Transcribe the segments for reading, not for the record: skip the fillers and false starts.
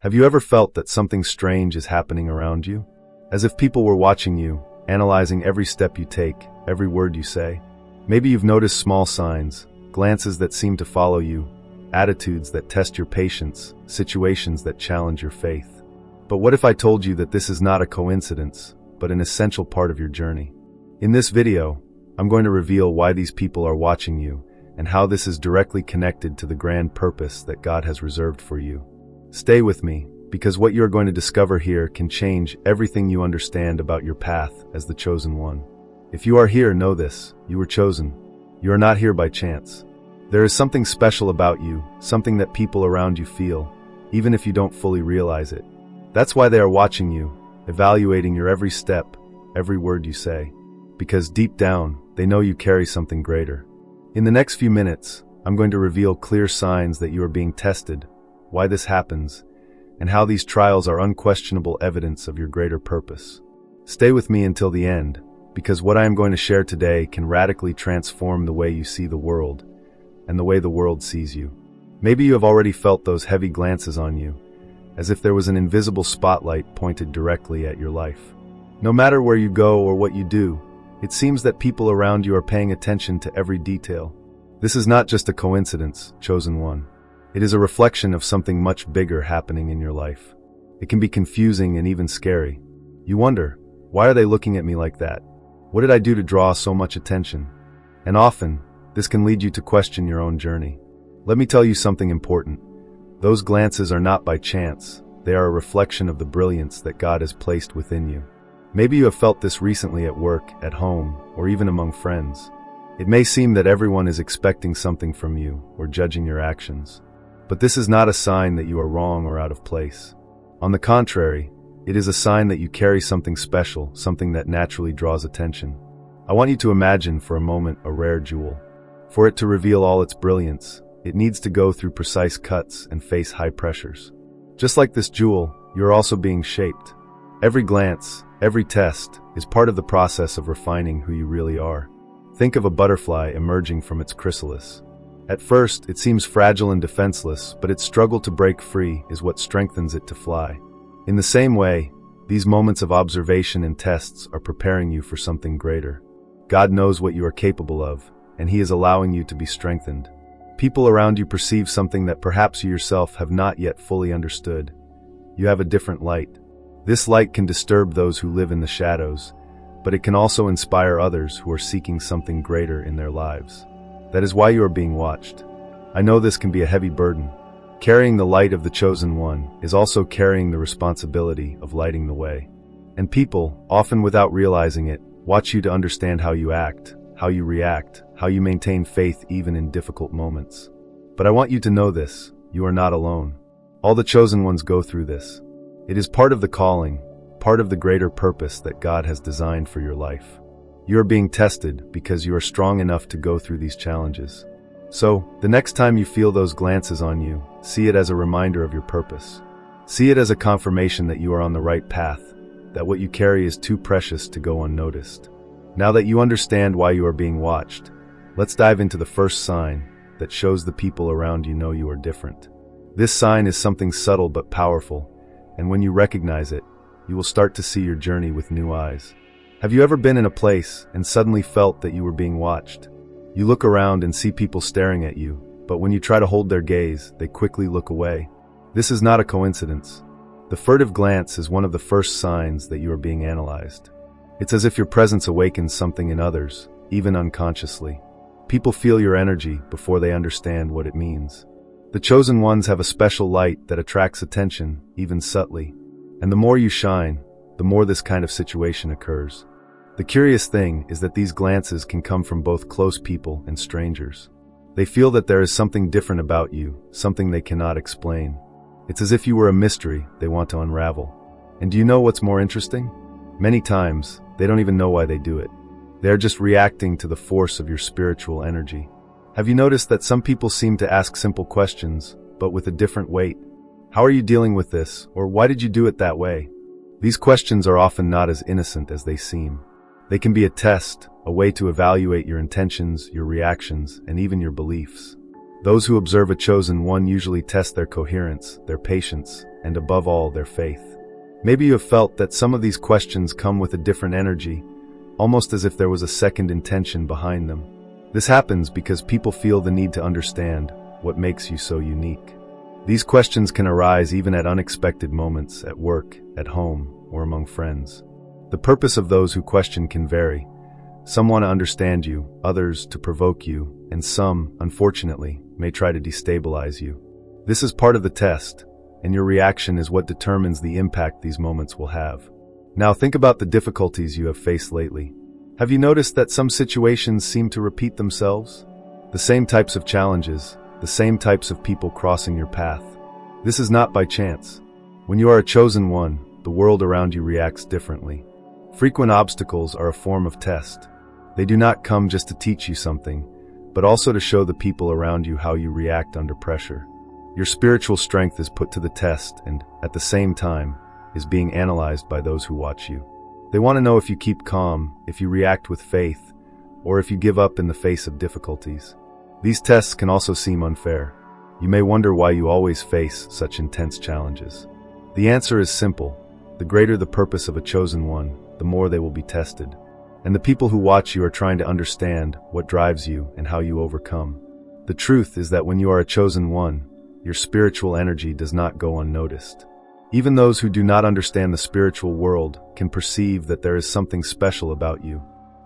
Have you ever felt that something strange is happening around you? As if people were watching you, analyzing every step you take, every word you say. Maybe you've noticed small signs, glances that seem to follow you, attitudes that test your patience, situations that challenge your faith. But what if I told you that this is not a coincidence, but an essential part of your journey? In this video, I'm going to reveal why these people are watching you and how this is directly connected to the grand purpose that God has reserved for you. Stay with me, because what you're going to discover here can change everything you understand about your path as the chosen one. If you are here, know this: you were chosen. You are not here by chance. There is something special about you, something that people around you feel, even if you don't fully realize it. That's why they are watching you, evaluating your every step, every word you say. Because deep down, they know you carry something greater. In the next few minutes, I'm going to reveal clear signs that you are being tested, why this happens, and how these trials are unquestionable evidence of your greater purpose. Stay with me until the end, because what I am going to share today can radically transform the way you see the world, and the way the world sees you. Maybe you have already felt those heavy glances on you, as if there was an invisible spotlight pointed directly at your life. No matter where you go or what you do, it seems that people around you are paying attention to every detail. This is not just a coincidence, chosen one. It is a reflection of something much bigger happening in your life. It can be confusing and even scary. You wonder, why are they looking at me like that? What did I do to draw so much attention? And often, this can lead you to question your own journey. Let me tell you something important. Those glances are not by chance. They are a reflection of the brilliance that God has placed within you. Maybe you have felt this recently at work, at home, or even among friends. It may seem that everyone is expecting something from you or judging your actions. But this is not a sign that you are wrong or out of place. On the contrary, it is a sign that you carry something special, something that naturally draws attention. I want you to imagine for a moment a rare jewel. For it to reveal all its brilliance, it needs to go through precise cuts and face high pressures. Just like this jewel, you are also being shaped. Every glance, every test, is part of the process of refining who you really are. Think of a butterfly emerging from its chrysalis. At first, it seems fragile and defenseless, but its struggle to break free is what strengthens it to fly. In the same way, these moments of observation and tests are preparing you for something greater. God knows what you are capable of, and He is allowing you to be strengthened. People around you perceive something that perhaps you yourself have not yet fully understood. You have a different light. This light can disturb those who live in the shadows, but it can also inspire others who are seeking something greater in their lives. That is why you are being watched. I know this can be a heavy burden. Carrying the light of the chosen one is also carrying the responsibility of lighting the way. And people, often without realizing it, watch you to understand how you act, how you react, how you maintain faith even in difficult moments. But I want you to know this: you are not alone. All the chosen ones go through this. It is part of the calling, part of the greater purpose that God has designed for your life. You are being tested because you are strong enough to go through these challenges. So, the next time you feel those glances on you, see it as a reminder of your purpose. See it as a confirmation that you are on the right path, that what you carry is too precious to go unnoticed. Now that you understand why you are being watched, let's dive into the first sign that shows the people around you know you are different. This sign is something subtle but powerful, and when you recognize it, you will start to see your journey with new eyes. Have you ever been in a place and suddenly felt that you were being watched? You look around and see people staring at you, but when you try to hold their gaze, they quickly look away. This is not a coincidence. The furtive glance is one of the first signs that you are being analyzed. It's as if your presence awakens something in others, even unconsciously. People feel your energy before they understand what it means. The chosen ones have a special light that attracts attention, even subtly. And the more you shine, the more this kind of situation occurs. The curious thing is that these glances can come from both close people and strangers. They feel that there is something different about you, something they cannot explain. It's as if you were a mystery they want to unravel. And do you know what's more interesting? Many times, they don't even know why they do it. They are just reacting to the force of your spiritual energy. Have you noticed that some people seem to ask simple questions, but with a different weight? How are you dealing with this, or why did you do it that way? These questions are often not as innocent as they seem. They can be a test, a way to evaluate your intentions, your reactions, and even your beliefs. Those who observe a chosen one usually test their coherence, their patience, and above all, their faith. Maybe you have felt that some of these questions come with a different energy, almost as if there was a second intention behind them. This happens because people feel the need to understand what makes you so unique. These questions can arise even at unexpected moments, at work, at home, or among friends. The purpose of those who question can vary. Some want to understand you, others to provoke you, and some, unfortunately, may try to destabilize you. This is part of the test, and your reaction is what determines the impact these moments will have. Now think about the difficulties you have faced lately. Have you noticed that some situations seem to repeat themselves? The same types of challenges, the same types of people crossing your path. This is not by chance. When you are a chosen one, the world around you reacts differently. Frequent obstacles are a form of test. They do not come just to teach you something, but also to show the people around you how you react under pressure. Your spiritual strength is put to the test and, at the same time, is being analyzed by those who watch you. They want to know if you keep calm, if you react with faith, or if you give up in the face of difficulties. These tests can also seem unfair. You may wonder why you always face such intense challenges. The answer is simple. The greater the purpose of a chosen one, the more they will be tested. And the people who watch you are trying to understand what drives you and how you overcome. The truth is that when you are a chosen one, your spiritual energy does not go unnoticed. Even those who do not understand the spiritual world can perceive that there is something special about you.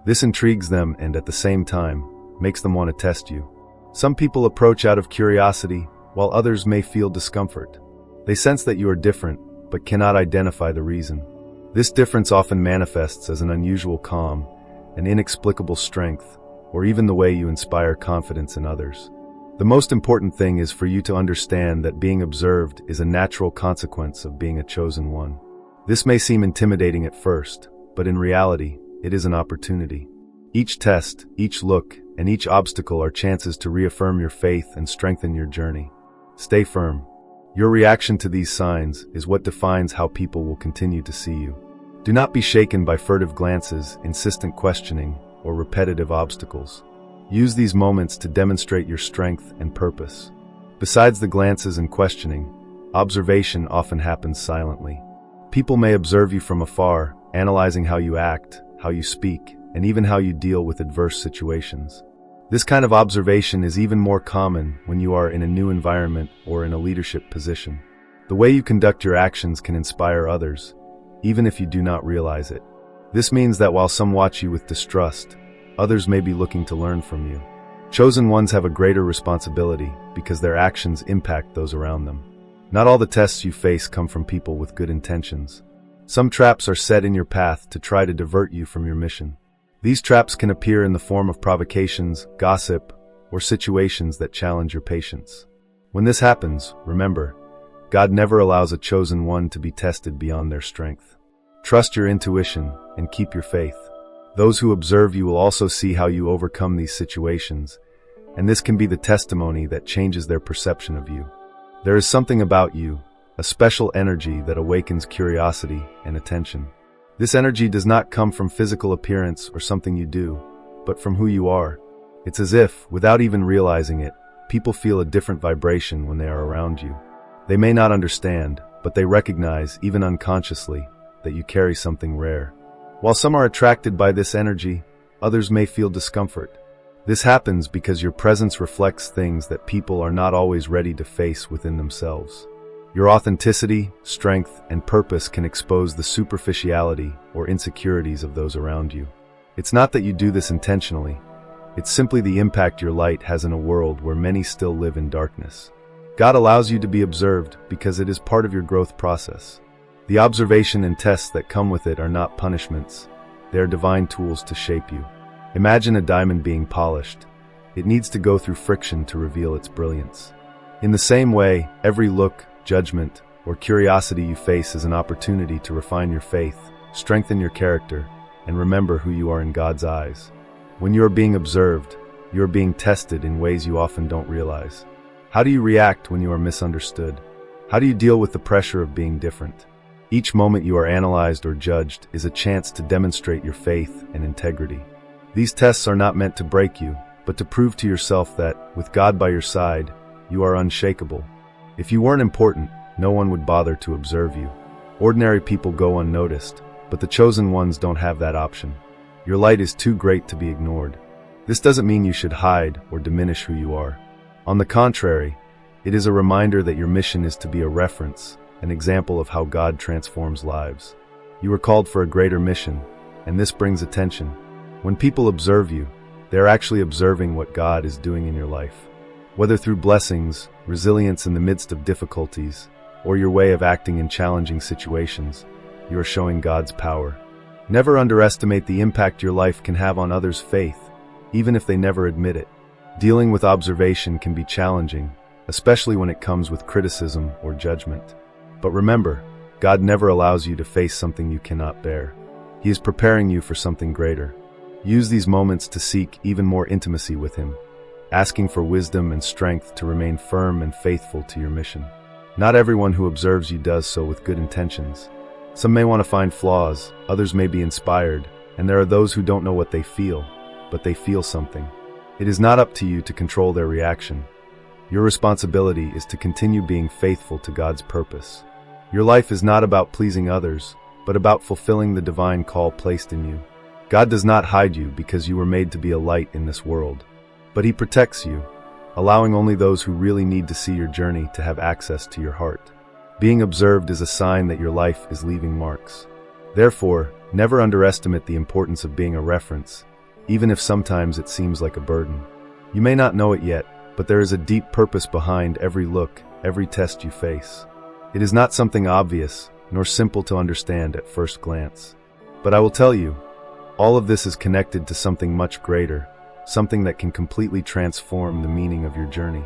This intrigues them and, at the same time, makes them want to test you. Some people approach out of curiosity, while others may feel discomfort. They sense that you are different, but cannot identify the reason. This difference often manifests as an unusual calm, an inexplicable strength, or even the way you inspire confidence in others. The most important thing is for you to understand that being observed is a natural consequence of being a chosen one. This may seem intimidating at first, but in reality, it is an opportunity. Each test, each look, and each obstacle are chances to reaffirm your faith and strengthen your journey. Stay firm. Your reaction to these signs is what defines how people will continue to see you. Do not be shaken by furtive glances, insistent questioning, or repetitive obstacles. Use these moments to demonstrate your strength and purpose. Besides the glances and questioning, observation often happens silently. People may observe you from afar, analyzing how you act, how you speak, and even how you deal with adverse situations. This kind of observation is even more common when you are in a new environment or in a leadership position. The way you conduct your actions can inspire others, even if you do not realize it. This means that while some watch you with distrust, others may be looking to learn from you. Chosen ones have a greater responsibility because their actions impact those around them. Not all the tests you face come from people with good intentions. Some traps are set in your path to try to divert you from your mission. These traps can appear in the form of provocations, gossip, or situations that challenge your patience. When this happens, remember, God never allows a chosen one to be tested beyond their strength. Trust your intuition and keep your faith. Those who observe you will also see how you overcome these situations, and this can be the testimony that changes their perception of you. There is something about you, a special energy that awakens curiosity and attention. This energy does not come from physical appearance or something you do, but from who you are. It's as if, without even realizing it, people feel a different vibration when they are around you. They may not understand, but they recognize, even unconsciously, that you carry something rare. While some are attracted by this energy, others may feel discomfort. This happens because your presence reflects things that people are not always ready to face within themselves. Your authenticity, strength, and purpose can expose the superficiality or insecurities of those around you. It's not that you do this intentionally. It's simply the impact your light has in a world where many still live in darkness. God allows you to be observed because it is part of your growth process. The observation and tests that come with it are not punishments. They are divine tools to shape you. Imagine a diamond being polished. It needs to go through friction to reveal its brilliance. In the same way, every look, judgment, or curiosity you face is an opportunity to refine your faith, strengthen your character, and remember who you are in God's eyes. When you are being observed, you are being tested in ways you often don't realize. How do you react when you are misunderstood? How do you deal with the pressure of being different? Each moment you are analyzed or judged is a chance to demonstrate your faith and integrity. These tests are not meant to break you, but to prove to yourself that, with God by your side, you are unshakable. If you weren't important, no one would bother to observe you. Ordinary people go unnoticed, but the chosen ones don't have that option. Your light is too great to be ignored. This doesn't mean you should hide or diminish who you are. On the contrary, it is a reminder that your mission is to be a reference, an example of how God transforms lives. You are called for a greater mission, and this brings attention. When people observe you, they are actually observing what God is doing in your life. Whether through blessings, resilience in the midst of difficulties, or your way of acting in challenging situations, you are showing God's power. Never underestimate the impact your life can have on others' faith, even if they never admit it. Dealing with observation can be challenging, especially when it comes with criticism or judgment. But remember, God never allows you to face something you cannot bear. He is preparing you for something greater. Use these moments to seek even more intimacy with Him, asking for wisdom and strength to remain firm and faithful to your mission. Not everyone who observes you does so with good intentions. Some may want to find flaws, others may be inspired, and there are those who don't know what they feel, but they feel something. It is not up to you to control their reaction. Your responsibility is to continue being faithful to God's purpose. Your life is not about pleasing others, but about fulfilling the divine call placed in you. God does not hide you because you were made to be a light in this world, but He protects you, allowing only those who really need to see your journey to have access to your heart. Being observed is a sign that your life is leaving marks. Therefore, never underestimate the importance of being a reference, even if sometimes it seems like a burden. You may not know it yet, but there is a deep purpose behind every look, every test you face. It is not something obvious, nor simple to understand at first glance. But I will tell you, all of this is connected to something much greater, something that can completely transform the meaning of your journey.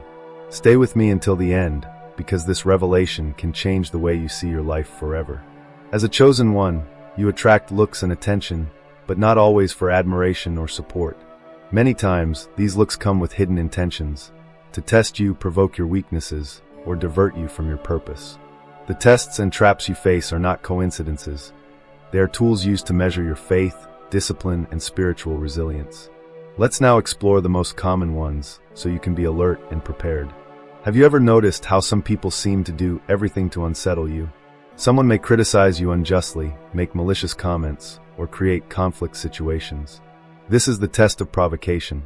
Stay with me until the end, because this revelation can change the way you see your life forever. As a chosen one, you attract looks and attention, but not always for admiration or support. Many times, these looks come with hidden intentions, to test you, provoke your weaknesses, or divert you from your purpose. The tests and traps you face are not coincidences. They are tools used to measure your faith, discipline, and spiritual resilience. Let's now explore the most common ones, so you can be alert and prepared. Have you ever noticed how some people seem to do everything to unsettle you? Someone may criticize you unjustly, make malicious comments, or create conflict situations. This is the test of provocation.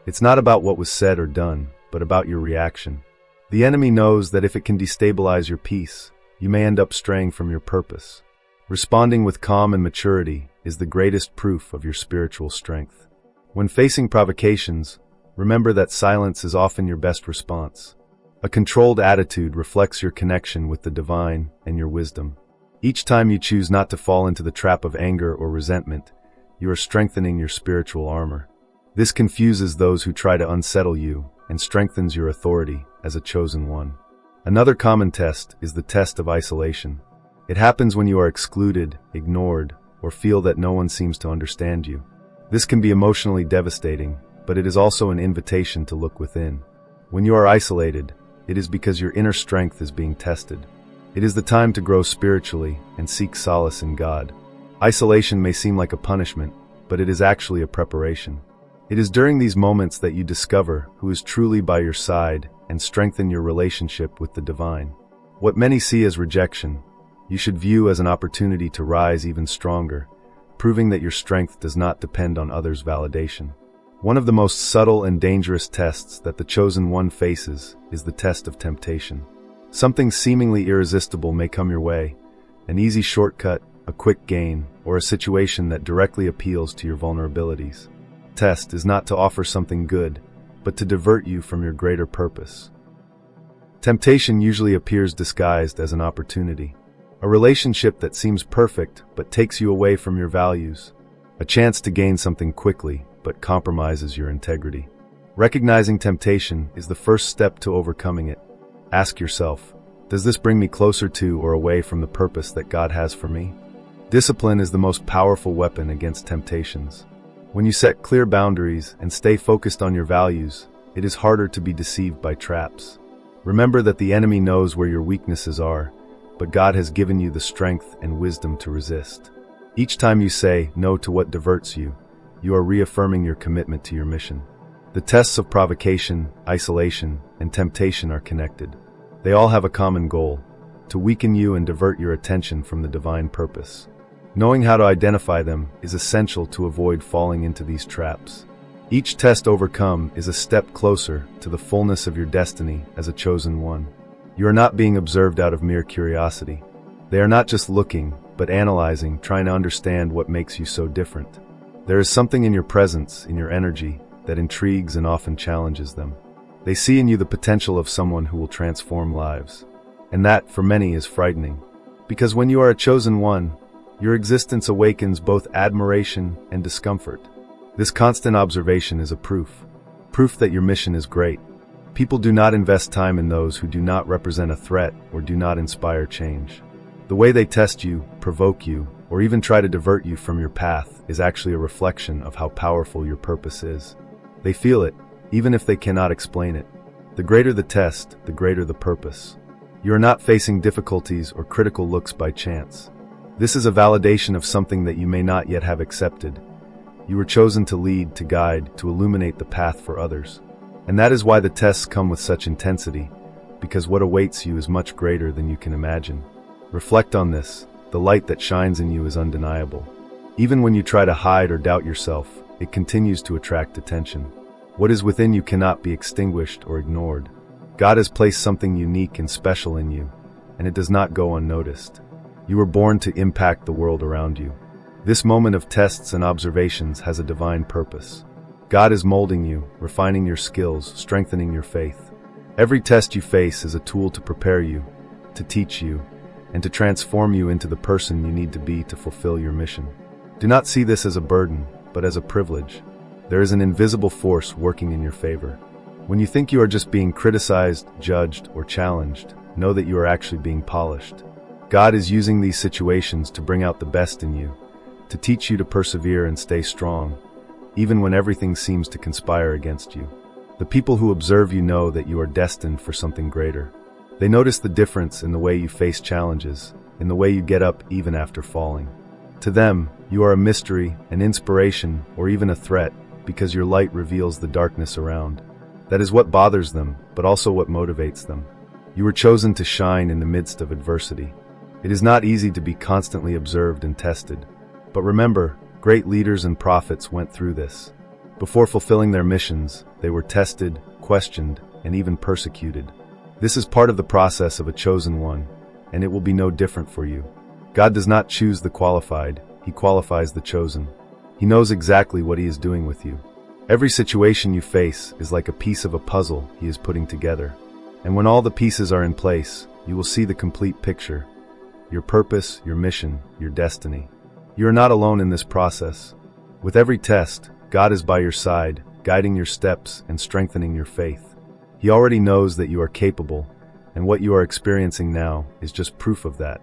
It's not about what was said or done, but about your reaction. The enemy knows that if it can destabilize your peace, you may end up straying from your purpose. Responding with calm and maturity is the greatest proof of your spiritual strength. When facing provocations, remember that silence is often your best response. A controlled attitude reflects your connection with the divine and your wisdom. Each time you choose not to fall into the trap of anger or resentment, you are strengthening your spiritual armor. This confuses those who try to unsettle you and strengthens your authority as a chosen one. Another common test is the test of isolation. It happens when you are excluded, ignored, or feel that no one seems to understand you. This can be emotionally devastating, but it is also an invitation to look within. When you are isolated, it is because your inner strength is being tested. It is the time to grow spiritually and seek solace in God. Isolation may seem like a punishment, but it is actually a preparation. It is during these moments that you discover who is truly by your side and strengthen your relationship with the divine. What many see as rejection, you should view as an opportunity to rise even stronger, proving that your strength does not depend on others' validation. One of the most subtle and dangerous tests that the chosen one faces is the test of temptation. Something seemingly irresistible may come your way, an easy shortcut, a quick gain, or a situation that directly appeals to your vulnerabilities. The test is not to offer something good, but to divert you from your greater purpose. Temptation usually appears disguised as an opportunity. A relationship that seems perfect but takes you away from your values. A chance to gain something quickly but compromises your integrity. Recognizing temptation is the first step to overcoming it. Ask yourself, does this bring me closer to or away from the purpose that God has for me? Discipline is the most powerful weapon against temptations. When you set clear boundaries and stay focused on your values, it is harder to be deceived by traps. Remember that the enemy knows where your weaknesses are, but God has given you the strength and wisdom to resist. Each time you say no to what diverts you, you are reaffirming your commitment to your mission. The tests of provocation, isolation, and temptation are connected. They all have a common goal: to weaken you and divert your attention from the divine purpose. Knowing how to identify them is essential to avoid falling into these traps. Each test overcome is a step closer to the fullness of your destiny as a chosen one. You are not being observed out of mere curiosity. They are not just looking, but analyzing, trying to understand what makes you so different. There is something in your presence, in your energy, that intrigues and often challenges them. They see in you the potential of someone who will transform lives. And that, for many, is frightening. Because when you are a chosen one, your existence awakens both admiration and discomfort. This constant observation is a proof that your mission is great. People do not invest time in those who do not represent a threat or do not inspire change. The way they test you, provoke you, or even try to divert you from your path is actually a reflection of how powerful your purpose is. They feel it, even if they cannot explain it. The greater the test, the greater the purpose. You are not facing difficulties or critical looks by chance. This is a validation of something that you may not yet have accepted. You were chosen to lead, to guide, to illuminate the path for others. And that is why the tests come with such intensity, because what awaits you is much greater than you can imagine. Reflect on this. The light that shines in you is undeniable. Even when you try to hide or doubt yourself, it continues to attract attention. What is within you cannot be extinguished or ignored. God has placed something unique and special in you, and it does not go unnoticed. You were born to impact the world around you. This moment of tests and observations has a divine purpose. God is molding you, refining your skills, strengthening your faith. Every test you face is a tool to prepare you, to teach you, and to transform you into the person you need to be to fulfill your mission. Do not see this as a burden, but as a privilege. There is an invisible force working in your favor. When you think you are just being criticized, judged, or challenged, know that you are actually being polished. God is using these situations to bring out the best in you, to teach you to persevere and stay strong, even when everything seems to conspire against you. The people who observe you know that you are destined for something greater. They notice the difference in the way you face challenges, in the way you get up even after falling. To them, you are a mystery, an inspiration, or even a threat, because your light reveals the darkness around. That is what bothers them, but also what motivates them. You were chosen to shine in the midst of adversity. It is not easy to be constantly observed and tested. But remember, great leaders and prophets went through this. Before fulfilling their missions, they were tested, questioned, and even persecuted. This is part of the process of a chosen one, and it will be no different for you. God does not choose the qualified, He qualifies the chosen. He knows exactly what He is doing with you. Every situation you face is like a piece of a puzzle He is putting together. And when all the pieces are in place, you will see the complete picture. Your purpose, your mission, your destiny. You are not alone in this process. With every test, God is by your side, guiding your steps and strengthening your faith. He already knows that you are capable, and what you are experiencing now is just proof of that.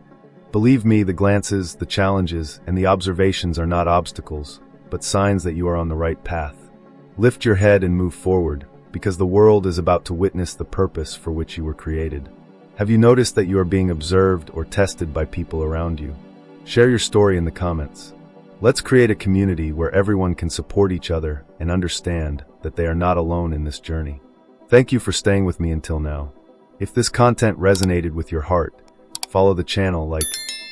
Believe me, the glances, the challenges, and the observations are not obstacles, but signs that you are on the right path. Lift your head and move forward, because the world is about to witness the purpose for which you were created. Have you noticed that you are being observed or tested by people around you? Share your story in the comments. Let's create a community where everyone can support each other and understand that they are not alone in this journey. Thank you for staying with me until now. If this content resonated with your heart, follow the channel, like,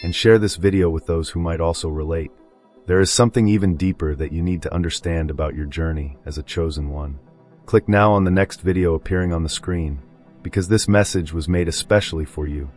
and share this video with those who might also relate. There is something even deeper that you need to understand about your journey as a chosen one. Click now on the next video appearing on the screen, because this message was made especially for you.